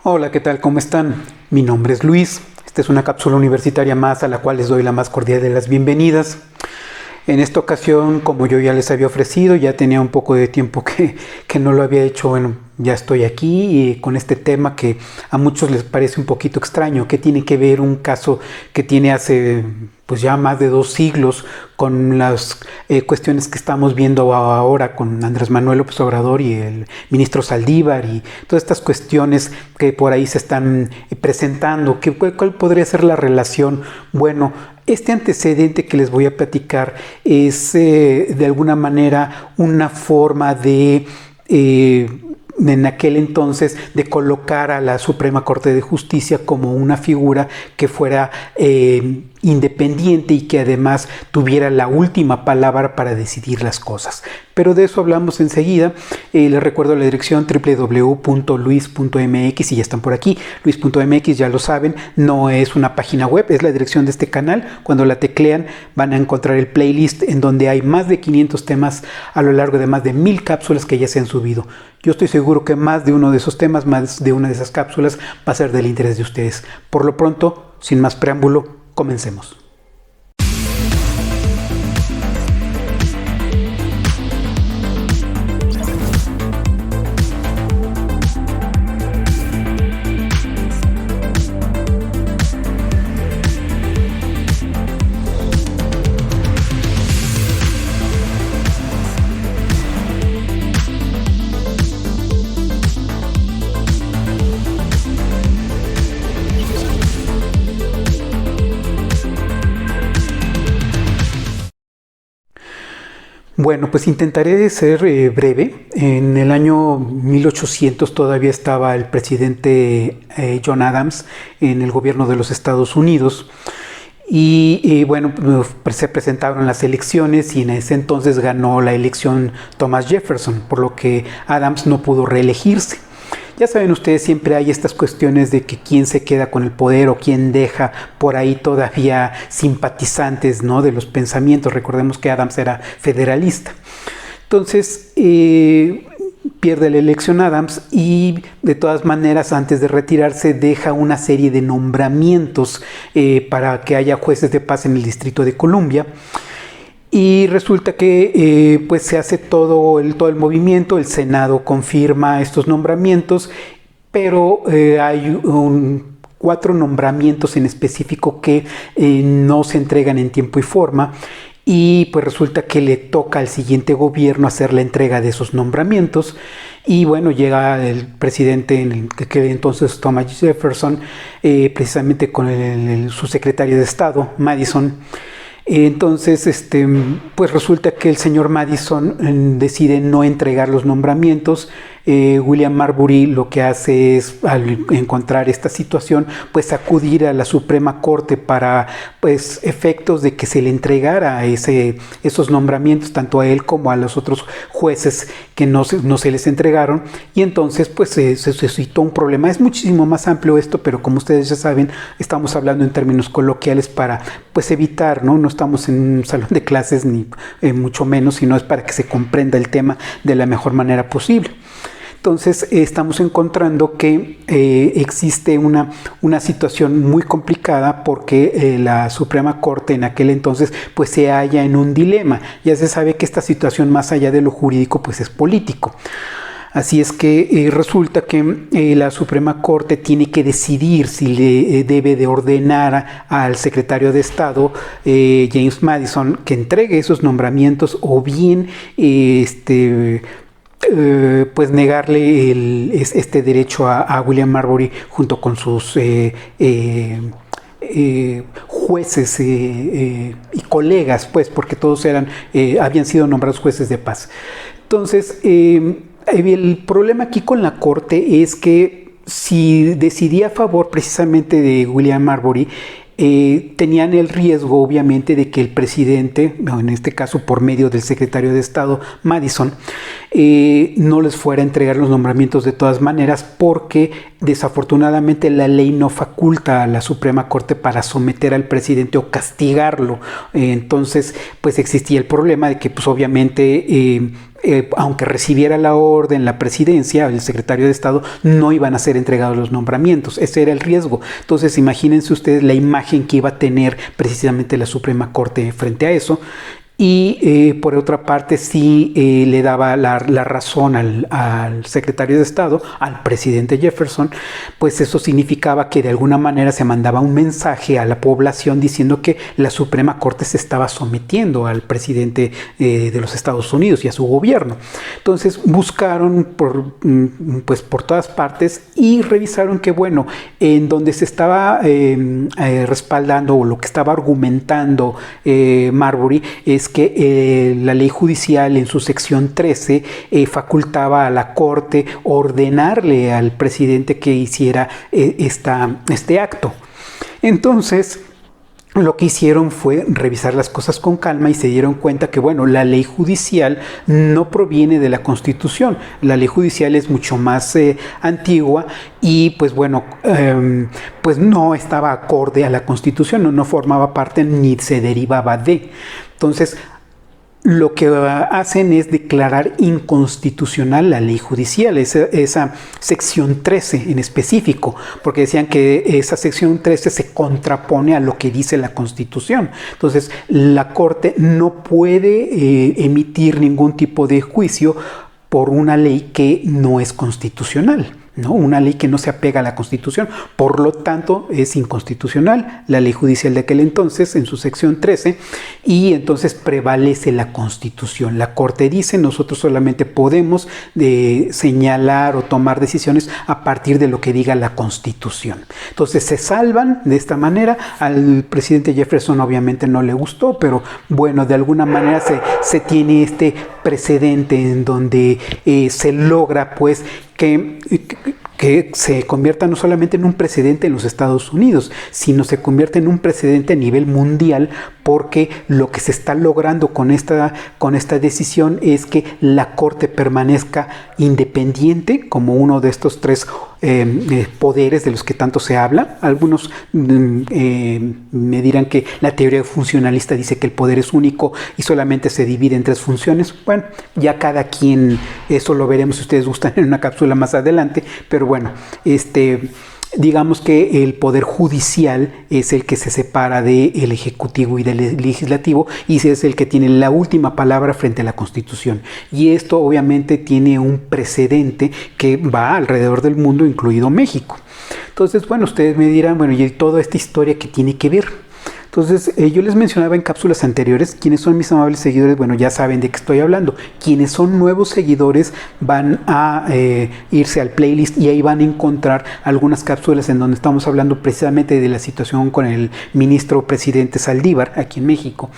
Hola, ¿qué tal? ¿Cómo están? Mi nombre es Luis. Esta es una cápsula universitaria más a la cual les doy la más cordial de las bienvenidas. En esta ocasión, como yo ya les había ofrecido, ya tenía un poco de tiempo que no lo había hecho. Bueno, ya estoy aquí y con este tema que a muchos les parece un poquito extraño. ¿Qué tiene que ver un caso que tiene hace pues ya más de 2 siglos con las cuestiones que estamos viendo ahora con Andrés Manuel López Obrador y el ministro Saldívar y todas estas cuestiones que por ahí se están presentando? ¿Cuál podría ser la relación? Bueno, este antecedente que les voy a platicar es de alguna manera una forma de en aquel entonces de colocar a la Suprema Corte de Justicia como una figura que fuera independiente y que además tuviera la última palabra para decidir las cosas. Pero de eso hablamos enseguida. Les recuerdo la dirección www.luis.mx, y ya están por aquí. Luis.mx, ya lo saben, no es una página web, es la dirección de este canal. Cuando la teclean van a encontrar el playlist en donde hay más de 500 temas a lo largo de más de 1000 cápsulas que ya se han subido. Yo estoy seguro que más de uno de esos temas, más de una de esas cápsulas va a ser del interés de ustedes. Por lo pronto, sin más preámbulo, comencemos. Bueno, pues intentaré ser breve. En el año 1800 todavía estaba el presidente John Adams en el gobierno de los Estados Unidos. Bueno, pues se presentaron las elecciones y en ese entonces ganó la elección Thomas Jefferson, por lo que Adams no pudo reelegirse. Ya saben ustedes, siempre hay estas cuestiones de que quién se queda con el poder o quién deja por ahí todavía simpatizantes, ¿no?, de los pensamientos. Recordemos que Adams era federalista. Entonces, pierde la elección Adams y de todas maneras, antes de retirarse, deja una serie de nombramientos para que haya jueces de paz en el Distrito de Columbia. Y resulta que pues se hace todo el movimiento, el Senado confirma estos nombramientos, pero hay 4 nombramientos en específico que no se entregan en tiempo y forma, y pues resulta que le toca al siguiente gobierno hacer la entrega de esos nombramientos. Y bueno, llega el presidente que entonces Thomas Jefferson, precisamente con su secretario de Estado, Madison. Entonces, pues resulta que el señor Madison decide no entregar los nombramientos. William Marbury lo que hace es, al encontrar esta situación, pues acudir a la Suprema Corte para pues efectos de que se le entregara esos nombramientos tanto a él como a los otros jueces que no se les entregaron. Y entonces pues se suscitó un problema. Es muchísimo más amplio esto, pero como ustedes ya saben, estamos hablando en términos coloquiales para pues evitar, no estamos en un salón de clases ni mucho menos, sino es para que se comprenda el tema de la mejor manera posible. Entonces estamos encontrando que existe una situación muy complicada porque la Suprema Corte en aquel entonces pues se halla en un dilema. Ya se sabe que esta situación, más allá de lo jurídico, pues es político. Así es que resulta que la Suprema Corte tiene que decidir si le debe de ordenar al secretario de Estado, James Madison, que entregue esos nombramientos, o bien pues negarle este derecho a William Marbury junto con sus jueces y colegas, pues, porque todos habían sido nombrados jueces de paz. Entonces, el problema aquí con la Corte es que si decidía a favor precisamente de William Marbury, tenían el riesgo, obviamente, de que el presidente, en este caso por medio del secretario de Estado, Madison, no les fuera a entregar los nombramientos de todas maneras, porque desafortunadamente la ley no faculta a la Suprema Corte para someter al presidente o castigarlo. Entonces, pues existía el problema de que, pues obviamente, aunque recibiera la orden la presidencia, el secretario de Estado, no iban a ser entregados los nombramientos. Ese era el riesgo. Entonces, imagínense ustedes la imagen que iba a tener precisamente la Suprema Corte frente a eso. Y por otra parte sí le daba la razón al secretario de Estado, al presidente Jefferson, pues eso significaba que de alguna manera se mandaba un mensaje a la población diciendo que la Suprema Corte se estaba sometiendo al presidente de los Estados Unidos y a su gobierno. Entonces buscaron por todas partes y revisaron que, bueno, en donde se estaba respaldando o lo que estaba argumentando Marbury es que la ley judicial en su sección 13 facultaba a la Corte ordenarle al presidente que hiciera este acto. Entonces, lo que hicieron fue revisar las cosas con calma y se dieron cuenta que, bueno, la ley judicial no proviene de la Constitución. La ley judicial es mucho más antigua y, pues bueno, pues no estaba acorde a la Constitución, no formaba parte ni se derivaba de. Entonces, lo que hacen es declarar inconstitucional la ley judicial, esa sección 13 en específico, porque decían que esa sección 13 se contrapone a lo que dice la Constitución. Entonces, la Corte no puede emitir ningún tipo de juicio por una ley que no es constitucional, ¿no? Una ley que no se apega a la Constitución, por lo tanto es inconstitucional la ley judicial de aquel entonces en su sección 13 y entonces prevalece la Constitución. La Corte dice: nosotros solamente podemos señalar o tomar decisiones a partir de lo que diga la Constitución. Entonces se salvan de esta manera. Al presidente Jefferson obviamente no le gustó, pero bueno, de alguna manera se tiene este precedente en donde se logra pues que se convierta no solamente en un precedente en los Estados Unidos, sino se convierte en un precedente a nivel mundial, porque lo que se está logrando con esta decisión es que la Corte permanezca independiente como uno de estos tres poderes de los que tanto se habla. Algunos me dirán que la teoría funcionalista dice que el poder es único y solamente se divide en tres funciones. Bueno, ya cada quien, eso lo veremos si ustedes gustan en una cápsula más adelante, pero bueno, digamos que el poder judicial es el que se separa del ejecutivo y del legislativo y es el que tiene la última palabra frente a la Constitución. Y esto obviamente tiene un precedente que va alrededor del mundo, incluido México. Entonces, bueno, ustedes me dirán, bueno, ¿y toda esta historia qué tiene que ver? Entonces, yo les mencionaba en cápsulas anteriores, quienes son mis amables seguidores, bueno, ya saben de qué estoy hablando. Quienes son nuevos seguidores van a irse al playlist y ahí van a encontrar algunas cápsulas en donde estamos hablando precisamente de la situación con el ministro presidente Saldívar aquí en México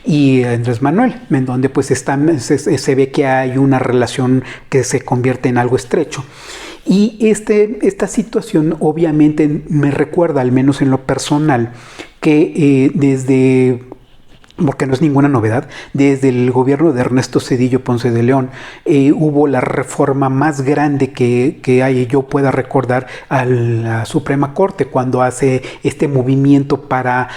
y Andrés Manuel, en donde pues se ve que hay una relación que se convierte en algo estrecho. Y esta situación obviamente me recuerda, al menos en lo personal, que porque no es ninguna novedad, desde el gobierno de Ernesto Zedillo Ponce de León hubo la reforma más grande que yo pueda recordar a la Suprema Corte, cuando hace este movimiento para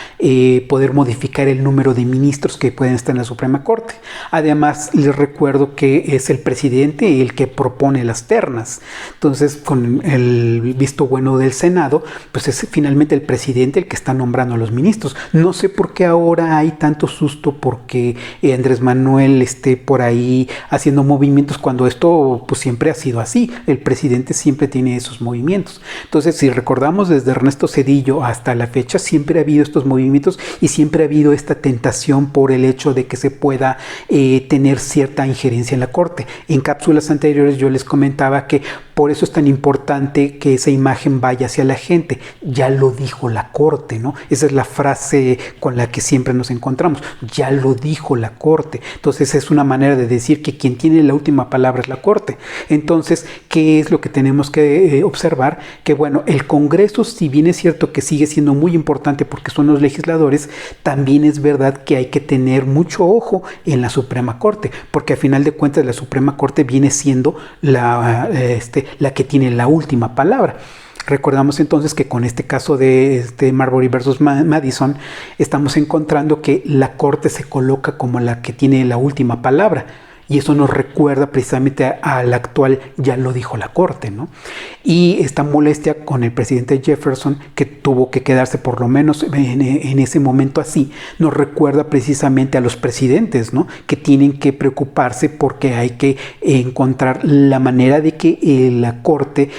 poder modificar el número de ministros que pueden estar en la Suprema Corte. Además, les recuerdo que es el presidente el que propone las ternas. Entonces, con el visto bueno del Senado, pues es finalmente el presidente el que está nombrando a los ministros. No sé por qué ahora hay tanto susto porque Andrés Manuel esté por ahí haciendo movimientos, cuando esto pues siempre ha sido así. El presidente siempre tiene esos movimientos. Entonces, si recordamos desde Ernesto Zedillo hasta la fecha, siempre ha habido estos movimientos y siempre ha habido esta tentación por el hecho de que se pueda tener cierta injerencia en la Corte. En cápsulas anteriores yo les comentaba que por eso es tan importante que esa imagen vaya hacia la gente. Ya lo dijo la Corte, ¿no? Esa es la frase con la que siempre nos encontramos. Ya lo dijo la Corte. Entonces es una manera de decir que quien tiene la última palabra es la Corte. Entonces, ¿qué es lo que tenemos que observar? Que bueno, el Congreso, si bien es cierto que sigue siendo muy importante porque son los legisladores, también es verdad que hay que tener mucho ojo en la Suprema Corte, porque a final de cuentas la Suprema Corte viene siendo la que tiene la última palabra. Recordamos entonces que con este caso de Marbury versus Madison estamos encontrando que la Corte se coloca como la que tiene la última palabra. Y eso nos recuerda precisamente al actual, ya lo dijo la Corte, ¿no? Y esta molestia con el presidente Jefferson, que tuvo que quedarse por lo menos en ese momento así, nos recuerda precisamente a los presidentes, ¿no? Que tienen que preocuparse porque hay que encontrar la manera de que la Corte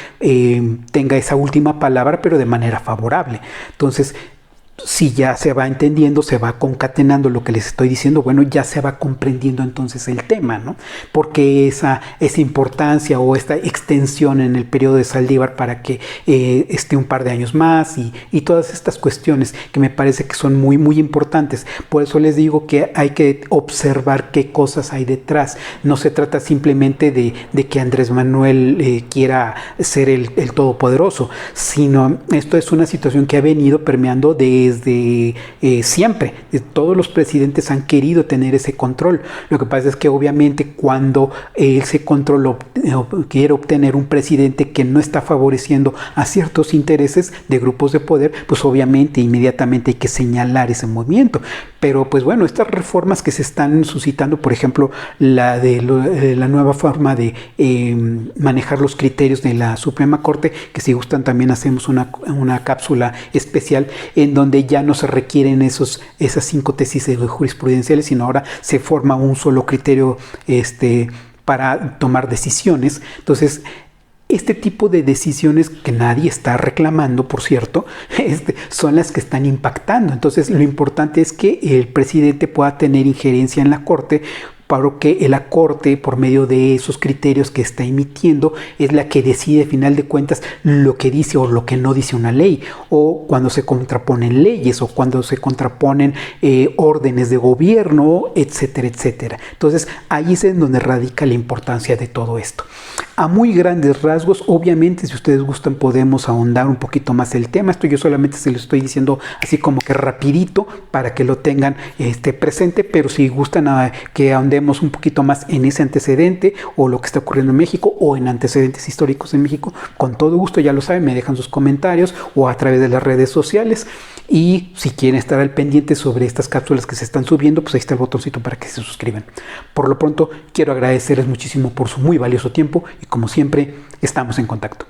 tenga esa última palabra, pero de manera favorable. Entonces, si ya se va entendiendo, se va concatenando lo que les estoy diciendo, bueno, ya se va comprendiendo entonces el tema, ¿no? Porque esa importancia o esta extensión en el periodo de Saldívar para que esté un par de años más y todas estas cuestiones que me parece que son muy, muy importantes. Por eso les digo que hay que observar qué cosas hay detrás. No se trata simplemente de que Andrés Manuel quiera ser el todopoderoso, sino esto es una situación que ha venido permeando desde siempre. Todos los presidentes han querido tener ese control. Lo que pasa es que obviamente cuando ese control quiere obtener un presidente que no está favoreciendo a ciertos intereses de grupos de poder, pues obviamente inmediatamente hay que señalar ese movimiento. Pero pues bueno, estas reformas que se están suscitando, por ejemplo, la nueva forma de manejar los criterios de la Suprema Corte, que si gustan también hacemos una cápsula especial en donde ya no se requieren esas 5 tesis jurisprudenciales, sino ahora se forma un solo criterio para tomar decisiones. Entonces, este tipo de decisiones que nadie está reclamando, por cierto, son las que están impactando. Entonces, lo importante es que el presidente pueda tener injerencia en la Corte, para que la Corte, por medio de esos criterios que está emitiendo, es la que decide, a final de cuentas, lo que dice o lo que no dice una ley, o cuando se contraponen leyes, o cuando se contraponen órdenes de gobierno, etcétera, etcétera. Entonces, ahí es en donde radica la importancia de todo esto. A muy grandes rasgos, obviamente, si ustedes gustan, podemos ahondar un poquito más el tema. Esto yo solamente se lo estoy diciendo así como que rapidito para que lo tengan presente, pero si gustan que ahondemos un poquito más en ese antecedente o lo que está ocurriendo en México o en antecedentes históricos en México, con todo gusto, ya lo saben, me dejan sus comentarios o a través de las redes sociales. Y si quieren estar al pendiente sobre estas cápsulas que se están subiendo, pues ahí está el botoncito para que se suscriban. Por lo pronto, quiero agradecerles muchísimo por su muy valioso tiempo y como siempre, estamos en contacto.